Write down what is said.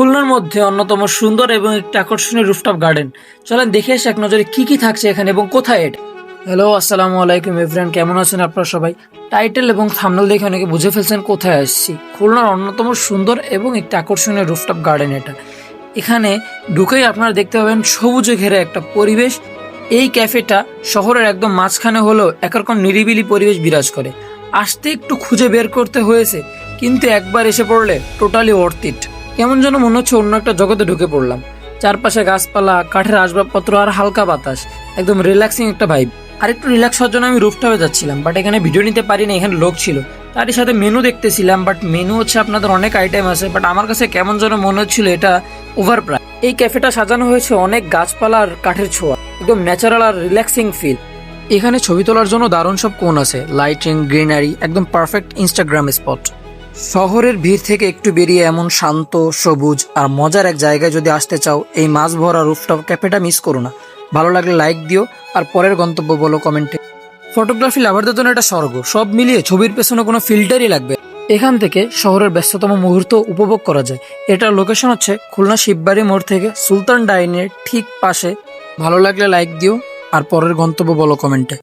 খুলনার মধ্যে অন্যতম সুন্দর এবং একটি আকর্ষণীয় রুফটপ গার্ডেন। চলেন দেখে আসি এক নজরে কি কি থাকছে এখানে এবং কোথায় এটা। হ্যালো, আসসালামু আলাইকুম এভরিওয়ান, কেমন আছেন আপনারা সবাই? টাইটেল এবং থাম্বনেল দেখে অনেকে বুঝে ফেলছেন কোথায় আসছি। খুলনার অন্যতম সুন্দর এবং একটি আকর্ষণীয় রুফটপ গার্ডেন এটা। এখানে ঢুকেই আপনারা দেখতে পাবেন সবুজে ঘেরা একটা পরিবেশ। এই ক্যাফেটা শহরের একদম মাঝখানে হলেও একরকম নিরিবিলি পরিবেশ বিরাজ করে। আসতে একটু খুঁজে বের করতে হয়েছে, কিন্তু একবার এসে পড়লে টোটালি অর্থ ইট। কেমন যেন মনে হচ্ছে অন্য একটা জগতে ঢুকে পড়লাম। চারপাশে গাছপালা, কাঠের আসবাবপত্র আর হালকা বাতাস, একদম রিল্যাক্সিং একটা ভাইব। আর একটু রিল্যাক্স হওয়ার জন্য আমি রুফটপে যাচ্ছিলাম, বাট এখানে ভিডিও নিতে পারিনি, এখানে লোক ছিল। তারই সাথে মেনু দেখতেছিলাম, বাট মেনু হচ্ছে আপনাদের অনেক আইটেম আছে, বাট আমার কাছে কেমন যেন মনে হচ্ছিল এটা ওভার প্রাইস। এই ক্যাফেটা সাজানো হয়েছে অনেক গাছপালা আর কাঠের ছোঁয়া, একদম ন্যাচারাল আর রিল্যাক্সিং ফিল। এখানে ছবি তোলার জন্য দারুণ সব কোণ আছে, লাইটিং, গ্রিনারি, একদম পারফেক্ট ইনস্টাগ্রাম স্পট। শহরের ভিড় থেকে একটু বেরিয়ে এমন শান্ত, সবুজ আর মজার এক জায়গায় যদি আসতে চাও, এই মাছ ভরা রুফটপ ক্যাফেটা মিস করো না। ভালো লাগলে লাইক দিও আর পরের গন্তব্য বলো কমেন্টে। ফটোগ্রাফি লাভারদের জন্য এটা স্বর্গ। সব মিলিয়ে ছবির পেছনে কোনো ফিল্টারই লাগবে। এখান থেকে শহরের ব্যস্ততম মুহূর্ত উপভোগ করা যায়। এটার লোকেশন হচ্ছে খুলনা শিববাড়ি মোড় থেকে সুলতান ডাইনের ঠিক পাশে। ভালো লাগলে লাইক দিও আর পরের গন্তব্য বলো কমেন্টে।